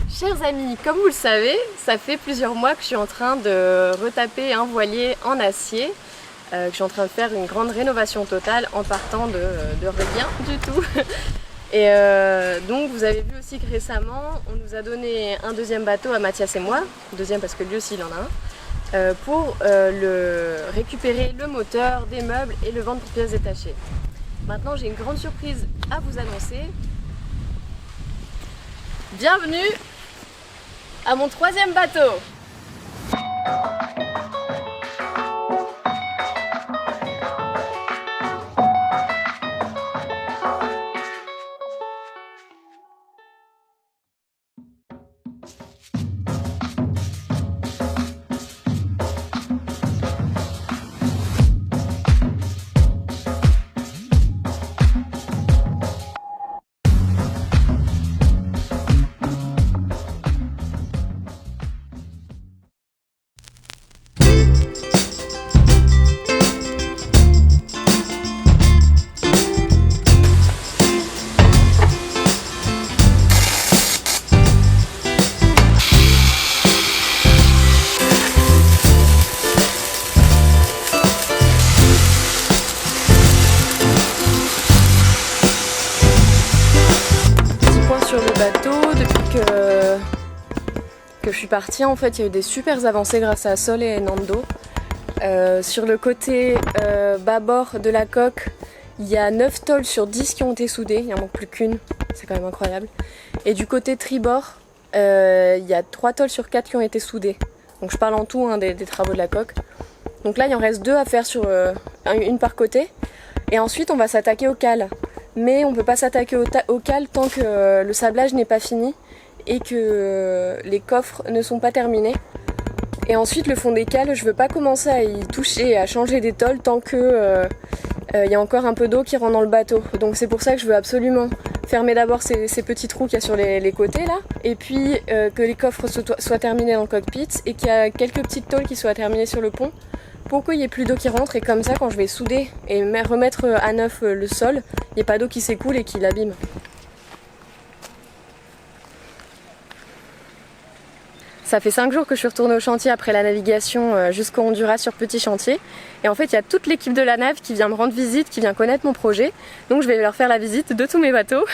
Chers amis, comme vous le savez, ça fait plusieurs mois que je suis en train de retaper un voilier en acier, que je suis en train de faire une grande rénovation totale en partant de rien du tout. Et donc vous avez vu aussi que récemment, on nous a donné un deuxième bateau à Mathias et moi, deuxième parce que lui aussi il en a un, pour récupérer le moteur, des meubles et le vendre pour pièces détachées. Maintenant j'ai une grande surprise à vous annoncer. Bienvenue à mon troisième bateau. Sur le bateau, depuis que je suis partie, en fait, il y a eu des super avancées grâce à Sol et Nando. Sur le côté bâbord de la coque, il y a 9 tôles sur 10 qui ont été soudées, il n'en manque plus qu'une, c'est quand même incroyable. Et du côté tribord, il y a 3 tôles sur 4 qui ont été soudées. Donc je parle en tout des travaux de la coque. Donc là, il en reste 2 à faire, une par côté. Et ensuite, on va s'attaquer au cale. Mais on ne peut pas s'attaquer au cale tant que le sablage n'est pas fini et que les coffres ne sont pas terminés. Et ensuite le fond des cales, je ne veux pas commencer à y toucher et à changer des tôles tant que y a encore un peu d'eau qui rentre dans le bateau. Donc c'est pour ça que je veux absolument fermer d'abord ces petits trous qu'il y a sur les côtés là, et puis que les coffres soient terminés dans le cockpit et qu'il y a quelques petites tôles qui soient terminées sur le pont, pour qu'il n'y ait plus d'eau qui rentre, et comme ça quand je vais souder et remettre à neuf le sol, il n'y ait pas d'eau qui s'écoule et qui l'abîme. Ça fait 5 jours que je suis retournée au chantier après la navigation jusqu'au Honduras sur petit chantier. Et en fait, il y a toute l'équipe de la nave qui vient me rendre visite, qui vient connaître mon projet. Donc je vais leur faire la visite de tous mes bateaux.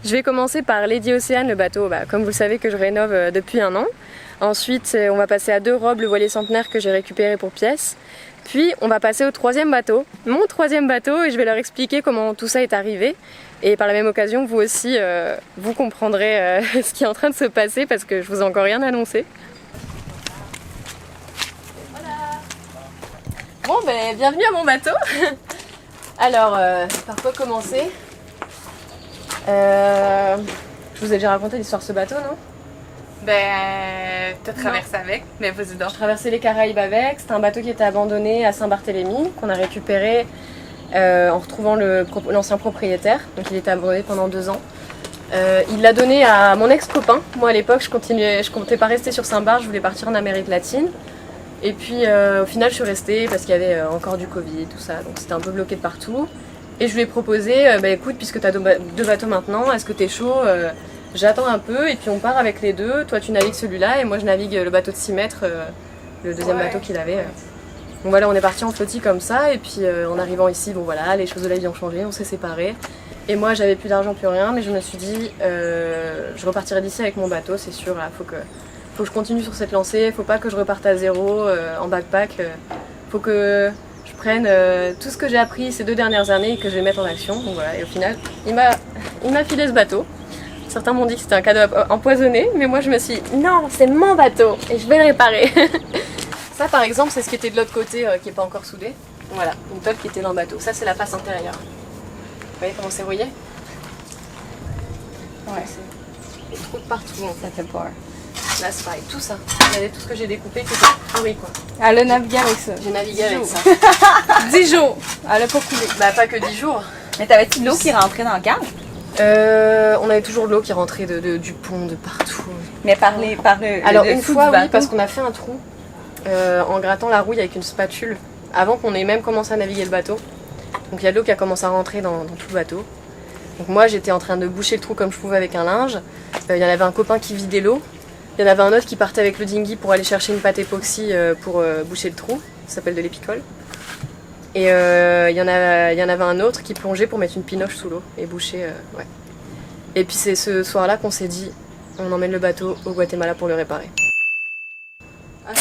Je vais commencer par Lady Océane, le bateau, comme vous le savez, que je rénove depuis un an. Ensuite, on va passer à Deux Robes, le voilier centenaire que j'ai récupéré pour pièces. Puis, on va passer au troisième bateau, mon troisième bateau, et je vais leur expliquer comment tout ça est arrivé. Et par la même occasion, vous aussi, vous comprendrez ce qui est en train de se passer parce que je vous ai encore rien annoncé. Voilà. Bon, bienvenue à mon bateau. Alors, par quoi commencer? Je vous ai déjà raconté l'histoire de ce bateau, non? T'as traversé avec, mais vas-y donc. Je traversais les Caraïbes avec, c'était un bateau qui était abandonné à Saint-Barthélemy, qu'on a récupéré en retrouvant l'ancien propriétaire, donc il était abandonné pendant 2 ans. Il l'a donné à mon ex-copain. Moi à l'époque je comptais pas rester sur Saint-Barth, je voulais partir en Amérique latine. Et puis au final je suis restée parce qu'il y avait encore du Covid, tout ça, donc c'était un peu bloqué de partout. Et je lui ai proposé, écoute, puisque tu as 2 bateaux maintenant, est-ce que tu es chaud? J'attends un peu et puis on part avec les deux. Toi tu navigues celui-là et moi je navigue le bateau de 6 mètres, le deuxième bateau qu'il avait. Donc voilà, on est parti en flottille comme ça et puis en arrivant ici, bon voilà, les choses de la vie ont changé, on s'est séparés. Et moi j'avais plus d'argent, plus rien, mais je me suis dit je repartirai d'ici avec mon bateau, c'est sûr, là, faut que je continue sur cette lancée, faut pas que je reparte à zéro en backpack, faut que je prenne tout ce que j'ai appris ces 2 dernières années et que je les mette en action. Donc voilà, et au final, il m'a filé ce bateau. Certains m'ont dit que c'était un cadeau empoisonné, mais moi je me suis dit non, c'est mon bateau et je vais le réparer. Ça par exemple, c'est ce qui était de l'autre côté qui n'est pas encore soudé. Voilà, une tôle qui était dans le bateau. Ça c'est la face intérieure. Vous voyez comment c'est rouillé? Ouais. Des trous de partout, ça fait peur. Là c'est pareil, tout ça. Regardez tout ce que j'ai découpé qui était pourri quoi. Elle a navigué avec ça. J'ai navigué avec ça. 10 jours. Elle a pas coulé. Pas que 10 jours. Mais t'avais-tu de l'eau qui rentrait dans le cadre? On avait toujours de l'eau qui rentrait du pont, de partout. Mais par le Alors une fois oui, parce qu'on a fait un trou en grattant la rouille avec une spatule avant qu'on ait même commencé à naviguer le bateau. Donc il y a de l'eau qui a commencé à rentrer dans tout le bateau. Donc moi j'étais en train de boucher le trou comme je pouvais avec un linge. Il y en avait un copain qui vidait l'eau. Il y en avait un autre qui partait avec le dinghy pour aller chercher une pâte époxy pour boucher le trou. Ça s'appelle de l'épicole. Et il y en avait un autre qui plongeait pour mettre une pinoche sous l'eau et boucher. Ouais. Et puis c'est ce soir-là qu'on s'est dit, on emmène le bateau au Guatemala pour le réparer. Ah,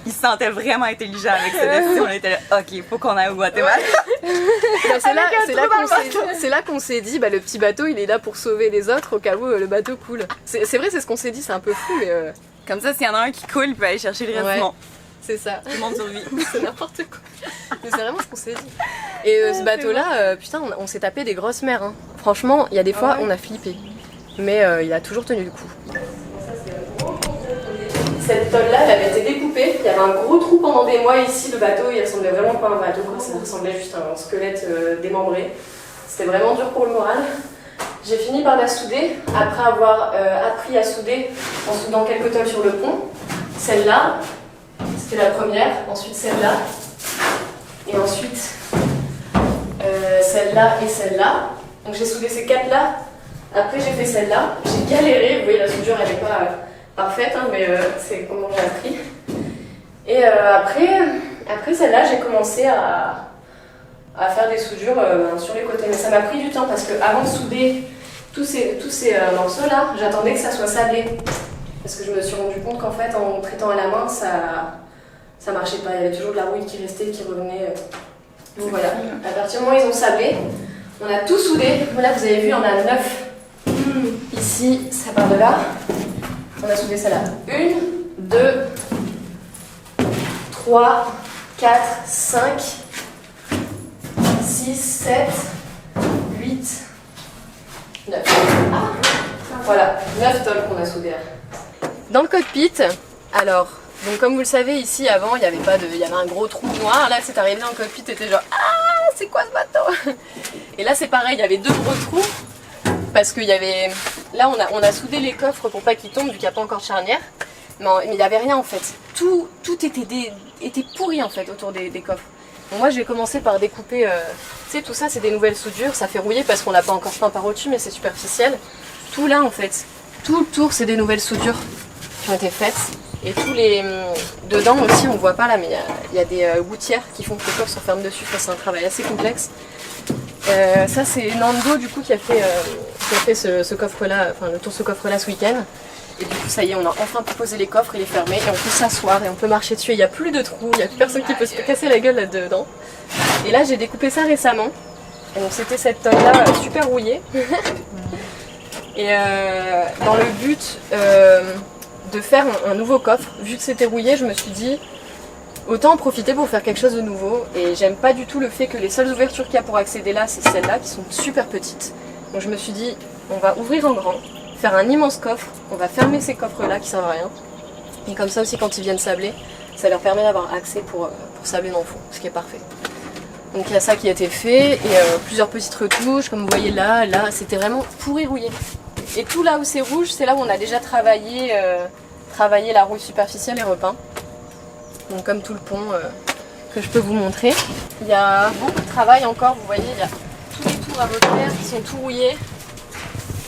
Il se sentait vraiment intelligent avec cette décision. On était là, ok, faut qu'on aille au Guatemala. Bah, c'est là qu'on s'est dit, bah, le petit bateau il est là pour sauver les autres au cas où le bateau coule. C'est vrai, c'est ce qu'on s'est dit, c'est un peu fou, mais. Comme ça, s'il y en a un qui coule, il peut aller chercher le reste du monde. C'est ça. Tout le monde survit. C'est n'importe quoi. Mais c'est vraiment ce qu'on s'est dit. Et ce bateau-là, putain, on s'est tapé des grosses mers. Hein. Franchement, il y a des fois, on a flippé. Mais il a toujours tenu le coup. Cette tôle-là, elle avait été découpée. Il y avait un gros trou pendant des mois ici. Le bateau, il ressemblait vraiment pas à un bateau. Quoi. Ça ressemblait juste à un squelette démembré. C'était vraiment dur pour le moral. J'ai fini par la souder, après avoir appris à souder en soudant quelques tôles sur le pont. Celle-là, c'était la première, ensuite celle-là, et ensuite celle-là et celle-là. Donc j'ai soudé ces quatre-là, après j'ai fait celle-là. J'ai galéré, vous voyez la soudure elle n'est pas parfaite, hein, mais c'est comment j'ai appris. Et après celle-là, j'ai commencé à faire des soudures sur les côtés. Mais ça m'a pris du temps parce qu'avant de souder tous ces morceaux-là, j'attendais que ça soit sablé. Parce que je me suis rendu compte qu'en fait, en traitant à la main, ça marchait pas. Il y avait toujours de la rouille qui restait, qui revenait. Donc voilà, à partir du moment où ils ont sablé, on a tout soudé. Voilà, vous avez vu, on a 9. Ici, ça part de là. On a soudé celle-là. 1, 2, 3, 4, 5, 6, 7, 8, 9. Voilà, 9 tôles qu'on a soudées. Dans le cockpit, alors, donc comme vous le savez, ici avant, il y avait un gros trou noir. Là, c'est arrivé dans le cockpit, t'étais genre, ah, c'est quoi ce bateau? Et là, c'est pareil, il y avait 2 gros trous. Parce qu'il y avait. Là, on a soudé les coffres pour pas qu'ils tombent, vu qu'il n'y a pas encore de charnière. Mais il n'y avait rien en fait. Tout était pourri en fait autour des coffres. Donc moi, j'ai commencé par découper. Tu sais, tout ça, c'est des nouvelles soudures. Ça fait rouiller parce qu'on l'a pas encore peint par au-dessus, mais c'est superficiel. Tout là, en fait, tout le tour, c'est des nouvelles soudures qui ont été faites. Et tous les. Dedans aussi, on voit pas là, mais il y a des gouttières qui font que les coffres se ferment dessus. Enfin, c'est un travail assez complexe. Ça, c'est Nando du coup qui a fait ce coffre-là, enfin le tour de ce coffre-là ce week-end. Et du coup, ça y est, on a enfin pu poser les coffres, il est fermé et on peut s'asseoir et on peut marcher dessus. Il n'y a plus de trous, il n'y a plus personne qui peut se casser la gueule là-dedans. Et là, j'ai découpé ça récemment. Et donc, c'était cette tonne-là super rouillée. Et dans le but de faire un nouveau coffre, vu que c'était rouillé, je me suis dit autant en profiter pour faire quelque chose de nouveau. Et j'aime pas du tout le fait que les seules ouvertures qu'il y a pour accéder là, c'est celles-là qui sont super petites. Donc je me suis dit, on va ouvrir en grand, faire un immense coffre, on va fermer ces coffres-là qui servent à rien. Et comme ça aussi, quand ils viennent sabler, ça leur permet d'avoir accès pour sabler dans le fond, ce qui est parfait. Donc il y a ça qui a été fait, et plusieurs petites retouches, comme vous voyez là, c'était vraiment pourri rouillé. Et tout là où c'est rouge, c'est là où on a déjà travaillé la rouille superficielle et repeint. Donc comme tout le pont que je peux vous montrer. Il y a beaucoup de travail encore, vous voyez, il y a tous les tours à refaire qui sont tout rouillés.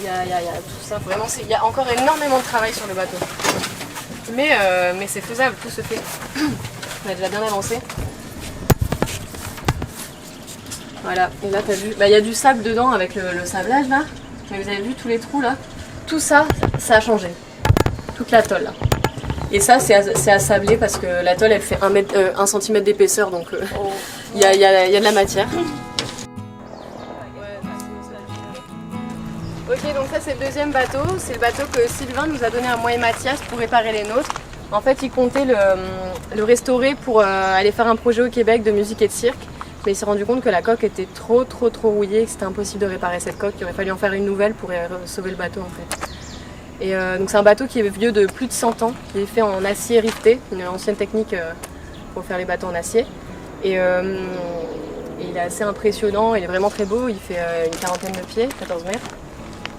Il y a tout ça, vraiment, il y a encore énormément de travail sur le bateau. Mais c'est faisable, tout se fait. On a déjà bien avancé. Voilà, et là t'as vu, il y a du sable dedans avec le sablage là. Mais vous avez vu tous les trous là? Tout ça, ça a changé. Toute la tôle là. Et ça, c'est à sabler parce que la tôle elle fait 1 cm d'épaisseur, donc il y a de la matière. Ok, donc ça c'est le deuxième bateau. C'est le bateau que Sylvain nous a donné à moi et Mathias pour réparer les nôtres. En fait, il comptait le restaurer pour aller faire un projet au Québec de musique et de cirque. Mais il s'est rendu compte que la coque était trop rouillée, que c'était impossible de réparer cette coque. Il aurait fallu en faire une nouvelle pour sauver le bateau en fait. Et donc c'est un bateau qui est vieux de plus de 100 ans, qui est fait en acier rifté, une ancienne technique pour faire les bateaux en acier. Et il est assez impressionnant, il est vraiment très beau, il fait une quarantaine de pieds, 14 mètres.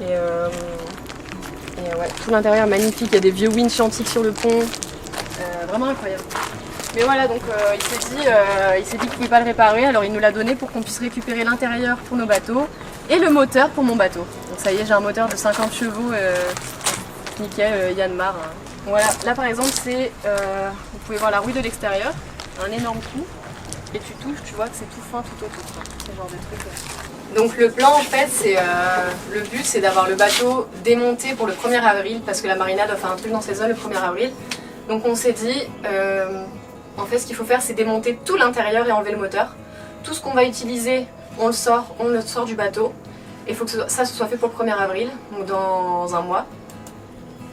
Et ouais, tout l'intérieur est magnifique, il y a des vieux winches antiques sur le pont, vraiment incroyable. Mais voilà, donc il s'est dit qu'il pouvait pas le réparer, alors il nous l'a donné pour qu'on puisse récupérer l'intérieur pour nos bateaux et le moteur pour mon bateau. Donc ça y est, j'ai un moteur de 50 chevaux, nickel, Yanmar. Hein. Voilà, là par exemple c'est, vous pouvez voir la rouille de l'extérieur, un énorme trou, et tu touches, tu vois que c'est tout fin tout autour, ce genre de truc. Donc le plan en fait, c'est le but c'est d'avoir le bateau démonté pour le 1er avril, parce que la marina doit faire un truc dans ses zones le 1er avril. Donc on s'est dit, en fait ce qu'il faut faire c'est démonter tout l'intérieur et enlever le moteur. Tout ce qu'on va utiliser, on le sort du bateau. Et il faut que ça soit fait pour le 1er avril, donc dans un mois.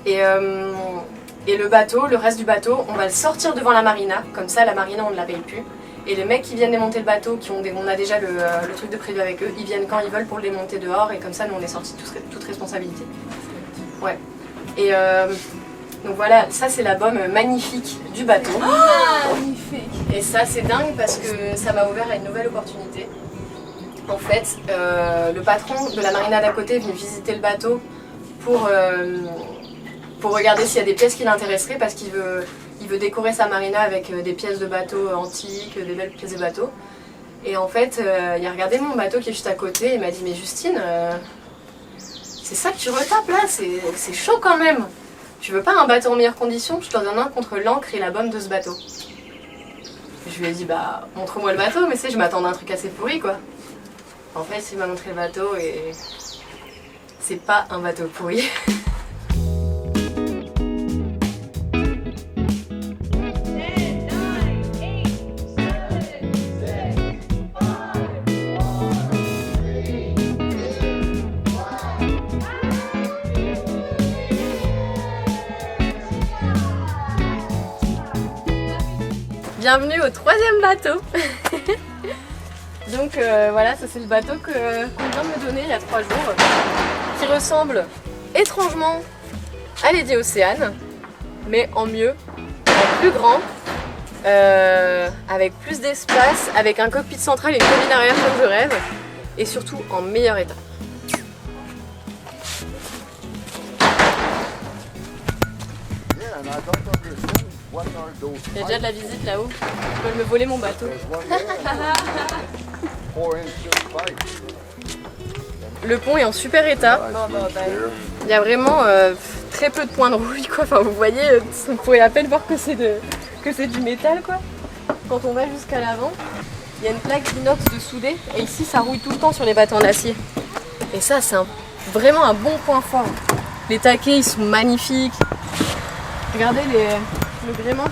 Et le bateau, le reste du bateau, on va le sortir devant la marina, comme ça la marina on ne la paye plus. Et les mecs qui viennent démonter le bateau, on a déjà le truc de prévu avec eux, ils viennent quand ils veulent pour le démonter dehors et comme ça nous on est sortis de toute responsabilité. Ouais. Et donc voilà, ça c'est la baume magnifique du bateau. Ah, magnifique. Et ça c'est dingue parce que ça m'a ouvert à une nouvelle opportunité. En fait, le patron de la marina d'à côté est venu visiter le bateau pour regarder s'il y a des pièces qui l'intéresseraient parce qu'il veut décorer sa marina avec des pièces de bateau antiques, des belles pièces de bateau. Et en fait, il a regardé mon bateau qui est juste à côté et il m'a dit « Mais Justine, c'est ça que tu retapes là, c'est chaud quand même. Tu veux pas un bateau en meilleures conditions? Je t'en donne un contre l'encre et la baume de ce bateau. » Je lui ai dit « Bah, montre-moi le bateau, mais tu sais, je m'attendais à un truc assez pourri quoi. » En fait, il m'a montré le bateau et c'est pas un bateau pourri. Bienvenue au 3e bateau. Donc voilà, ça c'est le bateau qu'on vient de me donner il y a 3 jours, qui ressemble étrangement à Lady Océane, mais en mieux, en plus grand, avec plus d'espace, avec un cockpit central et une cabine arrière comme je rêve, et surtout en meilleur état. Il y a déjà de la visite là-haut. Ils veulent me voler mon bateau. Le pont est en super état. Il y a vraiment très peu de points de rouille quoi. Enfin, vous voyez, vous pouvez à peine voir que c'est du métal quoi. Quand on va jusqu'à l'avant, il y a une plaque d'inox de soudé et ici ça rouille tout le temps sur les bateaux en acier. Et ça c'est vraiment un bon point fort. Les taquets ils sont magnifiques. Regardez le gréement.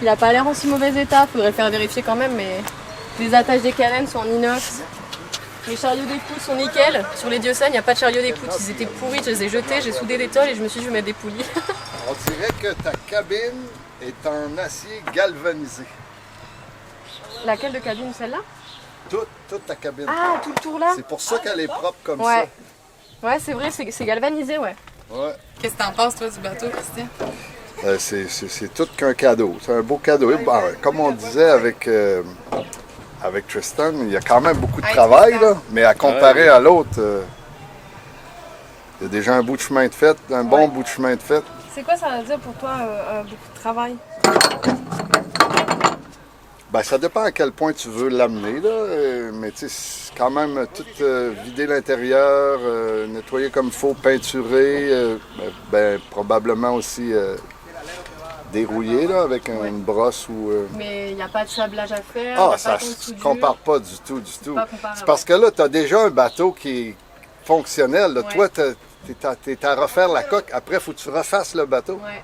Il n'a pas l'air en si mauvais état, faudrait le faire vérifier quand même, mais les attaches des cannes sont en inox. Les chariots d'écoute sont nickel. Sur les Diocènes, il n'y a pas de chariot d'écoute, ils étaient pourris, je les ai jetés, j'ai soudé des tôles et je me suis dit je vais mettre des poulies. On dirait que ta cabine est en acier galvanisé. Laquelle de cabine, celle-là? Toute ta cabine. Ah, tout le tour là? C'est pour ça qu'elle est propre comme Ouais. Ouais, c'est vrai, c'est galvanisé, ouais. Ouais. Qu'est-ce que t'en penses, toi, du bateau, Christian? C'est tout qu'un cadeau. C'est un beau cadeau. Et, bon, comme on disait avec Tristan, il y a quand même beaucoup de travail, là, mais à comparer à l'autre, il y a déjà un bout de chemin de fait, un bon bout de chemin de fait. C'est quoi ça veut dire pour toi, beaucoup de travail? Ben, ça dépend à quel point tu veux l'amener, là. Mais tu sais, c'est quand même tout vider l'intérieur, nettoyer comme il faut, peinturer, probablement aussi dérouiller là, avec une brosse ou... Mais il n'y a pas de sablage à faire. Ah, ça ne se compare pas du tout, du tout. C'est parce que là, tu as déjà un bateau qui est fonctionnel. Là. Ouais. Toi, tu es à refaire la coque. Après, il faut que tu refasses le bateau. Ouais.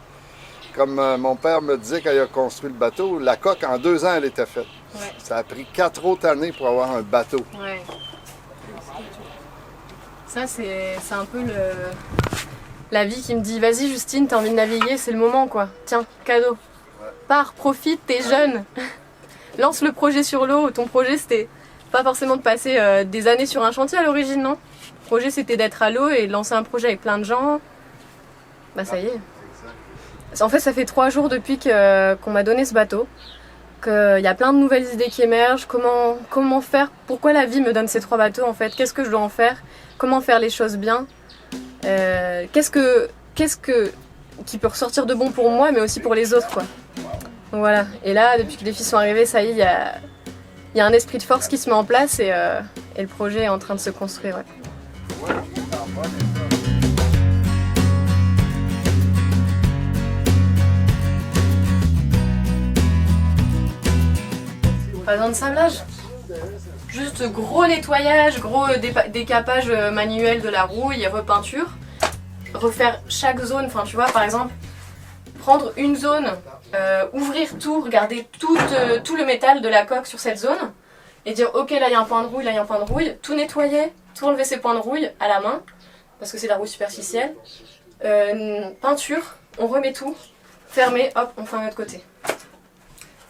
Comme mon père me disait quand il a construit le bateau, la coque, en 2 ans, elle était faite. Ouais. Ça a pris 4 autres années pour avoir un bateau. Ouais. Ça, c'est un peu la vie qui me dit « Vas-y Justine, t'as envie de naviguer, c'est le moment quoi. Tiens, cadeau. Pars, profite, t'es jeune. Lance le projet sur l'eau. Ton projet, c'était pas forcément de passer des années sur un chantier à l'origine, non? Le projet, c'était d'être à l'eau et de lancer un projet avec plein de gens. Bah ça y est. En fait, ça fait 3 jours depuis qu'on m'a donné ce bateau, qu'il y a plein de nouvelles idées qui émergent, comment faire, pourquoi la vie me donne ces 3 bateaux en fait, qu'est-ce que je dois en faire, comment faire les choses bien, qu'est-ce qui peut ressortir de bon pour moi mais aussi pour les autres quoi. Donc voilà, et là, depuis que les filles sont arrivées, ça y est, il y a un esprit de force qui se met en place et le projet est en train de se construire. Ouais. Pas besoin de sablage. Juste gros nettoyage, gros décapage manuel de la rouille et repeinture. Refaire chaque zone, enfin tu vois, par exemple, prendre une zone, ouvrir tout, regarder tout le métal de la coque sur cette zone et dire ok, là il y a un point de rouille, là il y a un point de rouille, tout nettoyer, tout enlever ces points de rouille à la main parce que c'est de la rouille superficielle. Peinture, on remet tout, fermé, hop, on fait un autre côté.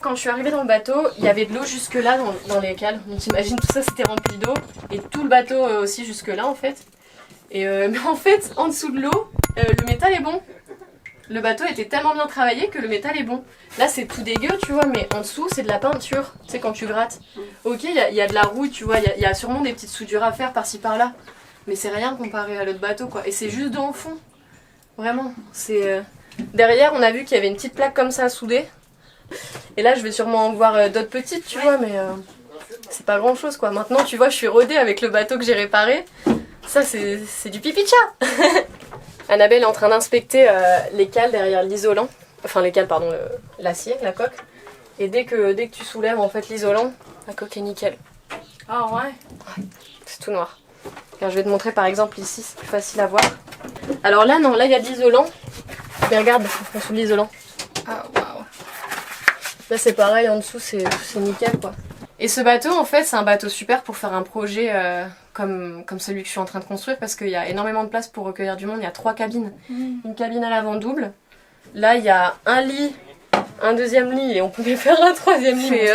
Quand je suis arrivée dans le bateau, il y avait de l'eau jusque là dans les cales. Donc t'imagines, tout ça c'était rempli d'eau et tout le bateau aussi jusque là en fait. Et mais en fait, en dessous de l'eau, le métal est bon. Le bateau était tellement bien travaillé que le métal est bon. Là c'est tout dégueu tu vois, mais en dessous c'est de la peinture. Tu sais quand tu grattes. Ok, il y a de la rouille tu vois, il y a sûrement des petites soudures à faire par-ci par-là. Mais c'est rien comparé à l'autre bateau quoi. Et c'est juste dans le fond. Vraiment. C'est derrière on a vu qu'il y avait une petite plaque comme ça à souder. Et là je vais sûrement en voir d'autres petites tu vois, mais c'est pas grand chose quoi. Maintenant tu vois je suis rodée avec le bateau que j'ai réparé. Ça c'est du pipi de chat. Annabelle est en train d'inspecter les cales derrière l'isolant. Enfin les cales pardon, l'acier, la coque. Et dès que tu soulèves en fait l'isolant, la coque est nickel. Ah ouais? Ouais, c'est tout noir. Alors, je vais te montrer par exemple ici, c'est plus facile à voir. Alors là non, là il y a de l'isolant. Mais regarde, on sous l'isolant. Ah waouh. Là c'est pareil, en dessous c'est nickel quoi. Et ce bateau en fait c'est un bateau super pour faire un projet comme celui que je suis en train de construire parce qu'il y a énormément de place pour recueillir du monde, il y a 3 cabines. Une cabine à l'avant double, là il y a un lit, un deuxième lit et on pouvait faire un troisième lit mais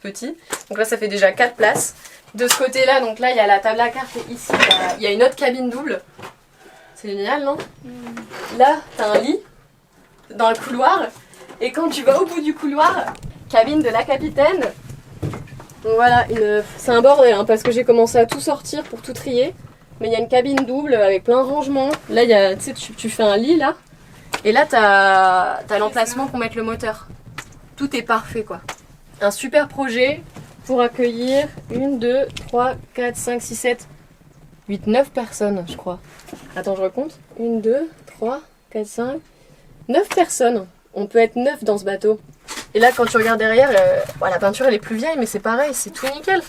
petit. Donc là ça fait déjà 4 places. De ce côté là, donc là il y a la table à cartes et ici il y a une autre cabine double. C'est génial non? Là t'as un lit dans le couloir. Et quand tu vas au bout du couloir, cabine de la capitaine. Donc voilà, c'est un bordel hein, parce que j'ai commencé à tout sortir pour tout trier. Mais il y a une cabine double avec plein de rangements. Là, tu fais un lit là. Et là, t'as l'emplacement pour mettre le moteur. Tout est parfait quoi. Un super projet pour accueillir 1, 2, 3, 4, 5, 6, 7, 8, 9 personnes je crois. Attends, je recompte. 1, 2, 3, 4, 5, 9 personnes. On peut être 9 dans ce bateau. Et là, quand tu regardes derrière, la peinture elle est plus vieille, mais c'est pareil, c'est tout nickel.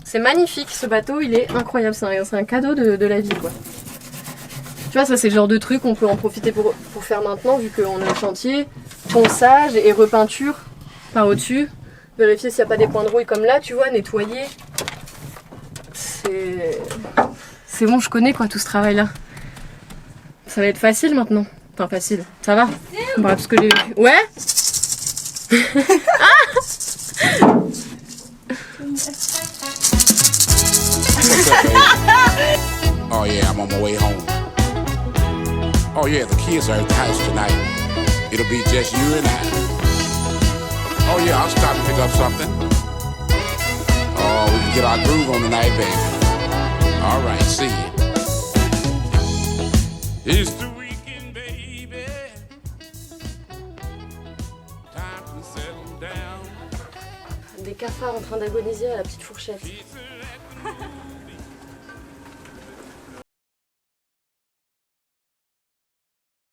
C'est magnifique, ce bateau, il est incroyable. C'est un cadeau de la vie, quoi. Tu vois, ça c'est le genre de truc qu'on peut en profiter pour faire maintenant, vu qu'on est au chantier. Ponçage et repeinture par au-dessus. Vérifier s'il n'y a pas des points de rouille comme là, tu vois, nettoyer. C'est bon, je connais quoi tout ce travail-là. Ça va être facile maintenant. Enfin facile, ça va. Bref, parce que les... Ouais. Oh yeah, I'm on my way home. Oh yeah, the kids are at the house tonight. It'll be just you and I. Oh yeah, I'll stop and pick up something. Oh, we can get our groove on tonight, baby. All right, see you. It's the weekend, baby. Time to settle down. Des cafards en train d'agoniser à la petite fourchette.